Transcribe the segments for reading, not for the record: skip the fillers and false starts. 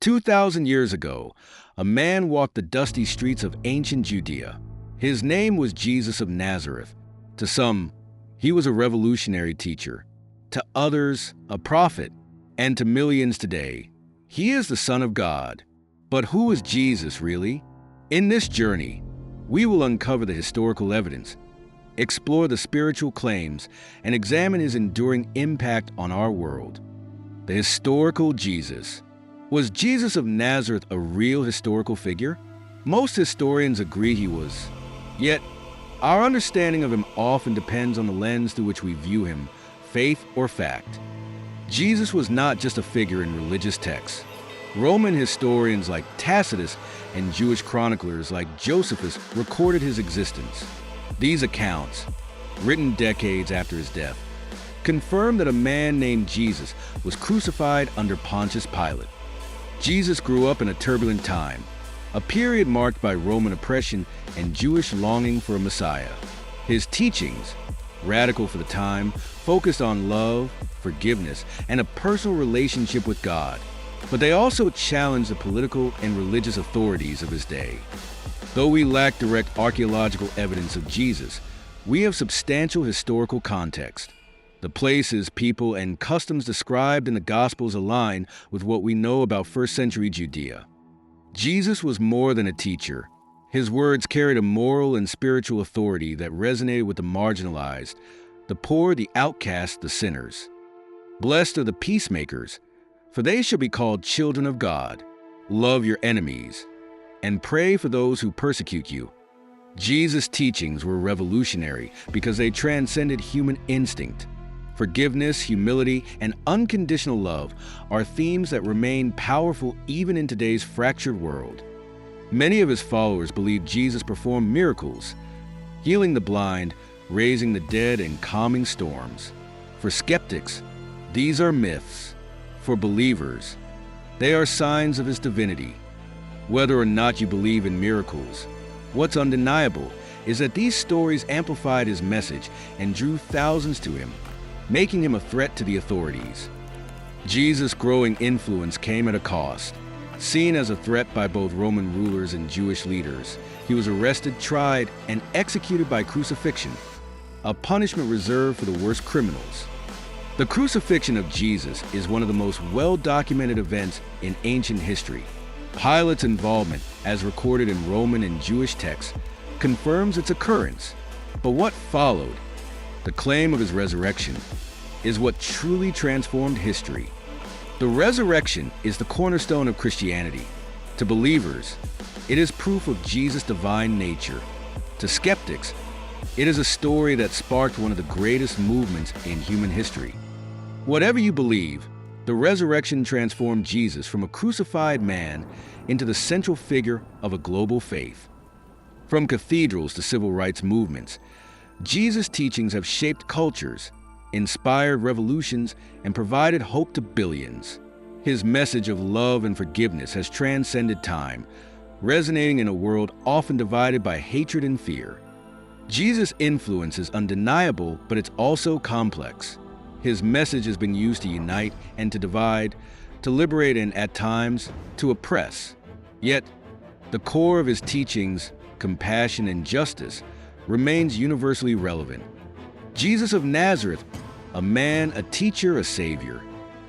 2,000 years ago, a man walked the dusty streets of ancient Judea. His name was Jesus of Nazareth. To some, he was a revolutionary teacher. To others, a prophet. And to millions today, he is the Son of God. But who is Jesus really? In this journey, we will uncover the historical evidence, explore the spiritual claims, and examine his enduring impact on our world. The historical Jesus. Was Jesus of Nazareth a real historical figure? Most historians agree he was. Yet, our understanding of him often depends on the lens through which we view him, faith or fact. Jesus was not just a figure in religious texts. Roman historians like Tacitus and Jewish chroniclers like Josephus recorded his existence. These accounts, written decades after his death, confirm that a man named Jesus was crucified under Pontius Pilate. Jesus grew up in a turbulent time, a period marked by Roman oppression and Jewish longing for a Messiah. His teachings, radical for the time, focused on love, forgiveness, and a personal relationship with God. But they also challenged the political and religious authorities of his day. Though we lack direct archaeological evidence of Jesus, we have substantial historical context. The places, people, and customs described in the Gospels align with what we know about first-century Judea. Jesus was more than a teacher. His words carried a moral and spiritual authority that resonated with the marginalized, the poor, the outcast, the sinners. Blessed are the peacemakers, for they shall be called children of God. Love your enemies, and pray for those who persecute you. Jesus' teachings were revolutionary because they transcended human instinct. Forgiveness, humility, and unconditional love are themes that remain powerful even in today's fractured world. Many of his followers believe Jesus performed miracles, healing the blind, raising the dead, and calming storms. For skeptics, these are myths. For believers, they are signs of his divinity. Whether or not you believe in miracles, what's undeniable is that these stories amplified his message and drew thousands to him, making him a threat to the authorities. Jesus' growing influence came at a cost. Seen as a threat by both Roman rulers and Jewish leaders, he was arrested, tried, and executed by crucifixion, a punishment reserved for the worst criminals. The crucifixion of Jesus is one of the most well-documented events in ancient history. Pilate's involvement, as recorded in Roman and Jewish texts, confirms its occurrence. But what followed, the claim of his resurrection, is what truly transformed history. The resurrection is the cornerstone of Christianity. To believers, it is proof of Jesus' divine nature. To skeptics, it is a story that sparked one of the greatest movements in human history. Whatever you believe, the resurrection transformed Jesus from a crucified man into the central figure of a global faith. From cathedrals to civil rights movements, Jesus' teachings have shaped cultures, inspired revolutions, and provided hope to billions. His message of love and forgiveness has transcended time, resonating in a world often divided by hatred and fear. Jesus' influence is undeniable, but it's also complex. His message has been used to unite and to divide, to liberate and, at times, to oppress. Yet, the core of his teachings, compassion and justice, remains universally relevant. Jesus of Nazareth, a man, a teacher, a savior.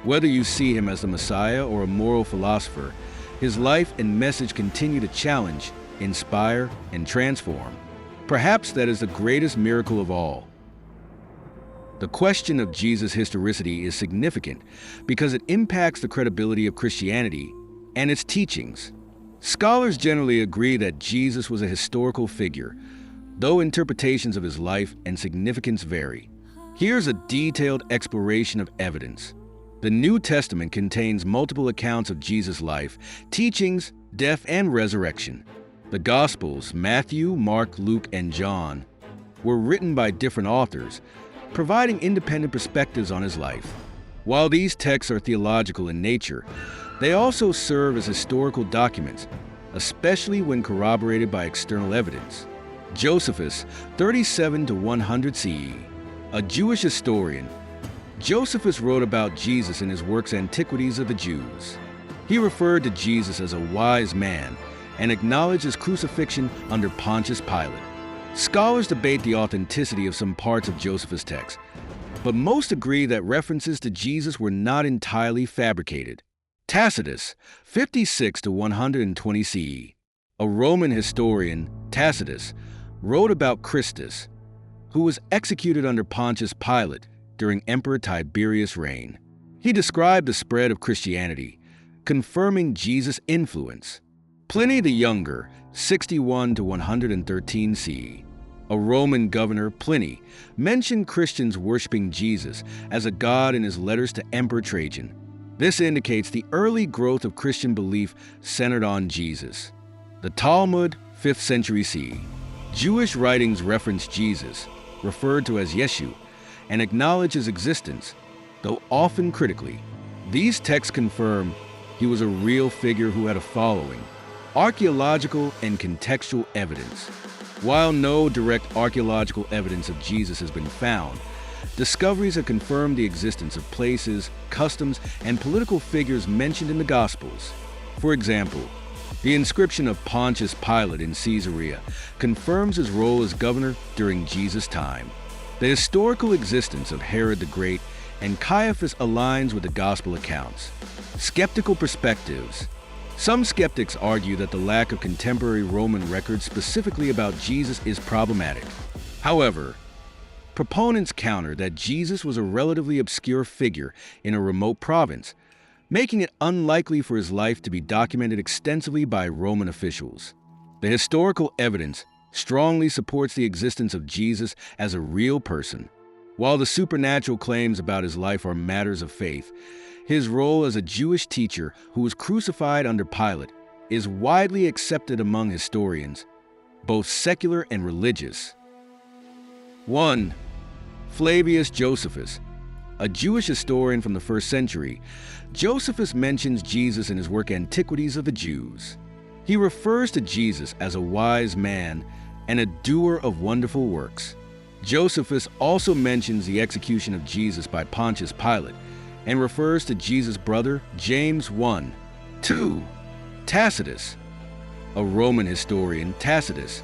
Whether you see him as the Messiah or a moral philosopher, his life and message continue to challenge, inspire, and transform. Perhaps that is the greatest miracle of all. The question of Jesus' historicity is significant because it impacts the credibility of Christianity and its teachings. Scholars generally agree that Jesus was a historical figure, though interpretations of his life and significance vary. Here's a detailed exploration of evidence. The New Testament contains multiple accounts of Jesus' life, teachings, death, and resurrection. The Gospels, Matthew, Mark, Luke, and John, were written by different authors, providing independent perspectives on his life. While these texts are theological in nature, they also serve as historical documents, especially when corroborated by external evidence. Josephus, 37 to 100 CE, a Jewish historian. Josephus wrote about Jesus in his works Antiquities of the Jews. He referred to Jesus as a wise man and acknowledged his crucifixion under Pontius Pilate. Scholars debate the authenticity of some parts of Josephus' text, but most agree that references to Jesus were not entirely fabricated. Tacitus, 56 to 120 CE. A Roman historian, Tacitus, wrote about Christus, who was executed under Pontius Pilate during Emperor Tiberius' reign. He described the spread of Christianity, confirming Jesus' influence. Pliny the Younger, 61 to 113 CE. A Roman governor, Pliny, mentioned Christians worshiping Jesus as a god in his letters to Emperor Trajan. This indicates the early growth of Christian belief centered on Jesus. The Talmud, 5th century CE. Jewish writings reference Jesus, referred to as Yeshu, and acknowledge his existence, though often critically. These texts confirm he was a real figure who had a following. Archaeological and contextual evidence. While no direct archaeological evidence of Jesus has been found, discoveries have confirmed the existence of places, customs, and political figures mentioned in the Gospels. For example, the inscription of Pontius Pilate in Caesarea confirms his role as governor during Jesus' time. The historical existence of Herod the Great and Caiaphas aligns with the Gospel accounts. Skeptical perspectives. Some skeptics argue that the lack of contemporary Roman records specifically about Jesus is problematic. However, proponents counter that Jesus was a relatively obscure figure in a remote province, making it unlikely for his life to be documented extensively by Roman officials. The historical evidence strongly supports the existence of Jesus as a real person. While the supernatural claims about his life are matters of faith, his role as a Jewish teacher who was crucified under Pilate is widely accepted among historians, both secular and religious. 1. Flavius Josephus. A Jewish historian from the 1st century, Josephus mentions Jesus in his work Antiquities of the Jews. He refers to Jesus as a wise man and a doer of wonderful works. Josephus also mentions the execution of Jesus by Pontius Pilate and refers to Jesus' brother James 1. 2. Tacitus. A Roman historian, Tacitus,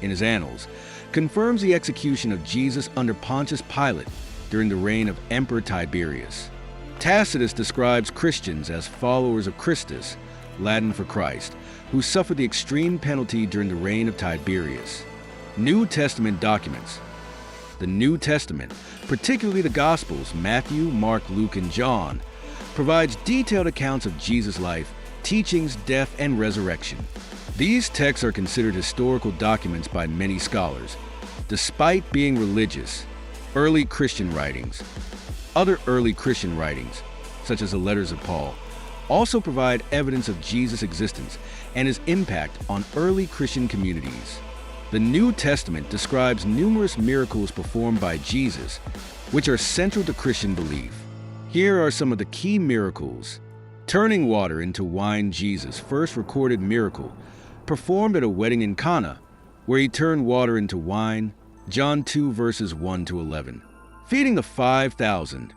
in his Annals, confirms the execution of Jesus under Pontius Pilate during the reign of Emperor Tiberius. Tacitus describes Christians as followers of Christus, Latin for Christ, who suffered the extreme penalty during the reign of Tiberius. New Testament documents. The New Testament, particularly the Gospels, Matthew, Mark, Luke, and John, provides detailed accounts of Jesus' life, teachings, death, and resurrection. These texts are considered historical documents by many scholars, despite being religious. Early Christian writings. Other early Christian writings, such as the letters of Paul, also provide evidence of Jesus' existence and his impact on early Christian communities. The New Testament describes numerous miracles performed by Jesus, which are central to Christian belief. Here are some of the key miracles. Turning water into wine. Jesus' first recorded miracle, performed at a wedding in Cana, where he turned water into wine, John 2 verses 1 to 11. Feeding the 5,000.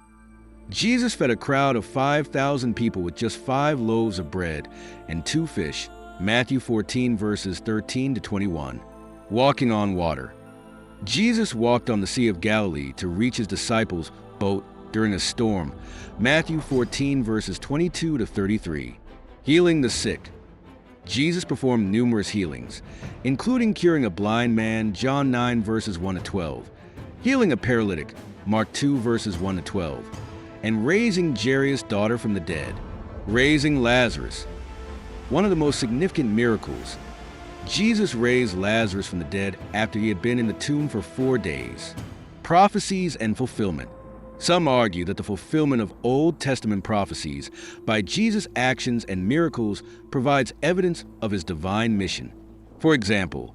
Jesus fed a crowd of 5,000 people with just 5 loaves of bread and 2 fish, Matthew 14 verses 13 to 21. Walking on water. Jesus walked on the Sea of Galilee to reach his disciples' boat during a storm, Matthew 14 verses 22 to 33. Healing the sick. Jesus performed numerous healings, including curing a blind man, John 9 verses 1 to 12, healing a paralytic, Mark 2 verses 1 to 12, and raising Jairus' daughter from the dead. Raising Lazarus. One of the most significant miracles. Jesus raised Lazarus from the dead after he had been in the tomb for 4 days. Prophecies and fulfillment. Some argue that the fulfillment of Old Testament prophecies by Jesus' actions and miracles provides evidence of his divine mission. For example,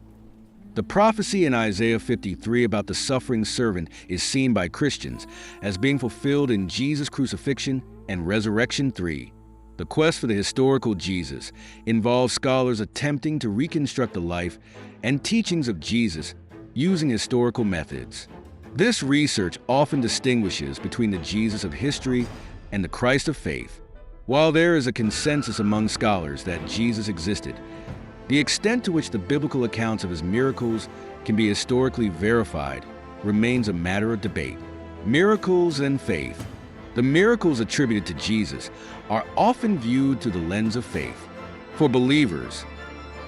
the prophecy in Isaiah 53 about the suffering servant is seen by Christians as being fulfilled in Jesus' crucifixion and resurrection 3. The quest for the historical Jesus involves scholars attempting to reconstruct the life and teachings of Jesus using historical methods. This research often distinguishes between the Jesus of history and the Christ of faith. While there is a consensus among scholars that Jesus existed, the extent to which the biblical accounts of his miracles can be historically verified remains a matter of debate. Miracles and faith. The miracles attributed to Jesus are often viewed through the lens of faith. For believers,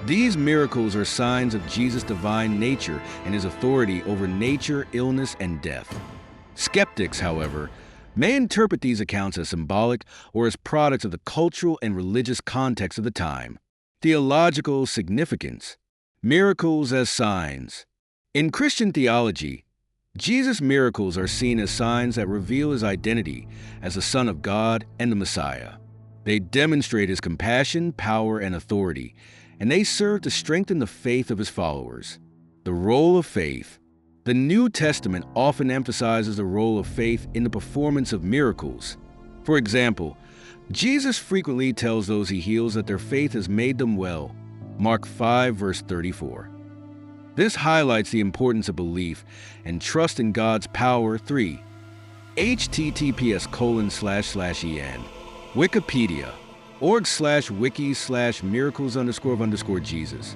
these miracles are signs of Jesus' divine nature and his authority over nature, illness, and death. Skeptics, however, may interpret these accounts as symbolic or as products of the cultural and religious context of the time. Theological significance. Miracles as signs. In Christian theology, Jesus' miracles are seen as signs that reveal his identity as the Son of God and the Messiah. They demonstrate his compassion, power, and authority, and they serve to strengthen the faith of his followers. The role of faith. The New Testament often emphasizes the role of faith in the performance of miracles. For example, Jesus frequently tells those he heals that their faith has made them well. Mark 5, verse 34. This highlights the importance of belief and trust in God's power. 3. https://en Wikipedia org/wiki/miracles_Jesus.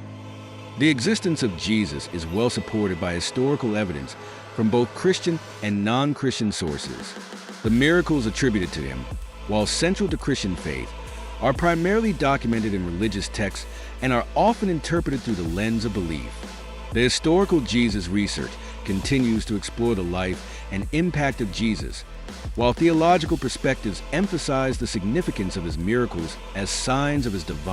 The existence of Jesus is well supported by historical evidence from both Christian and non-Christian sources. The miracles attributed to him, while central to Christian faith, are primarily documented in religious texts and are often interpreted through the lens of belief. The historical Jesus research continues to explore the life and impact of Jesus, while theological perspectives emphasize the significance of his miracles as signs of his divine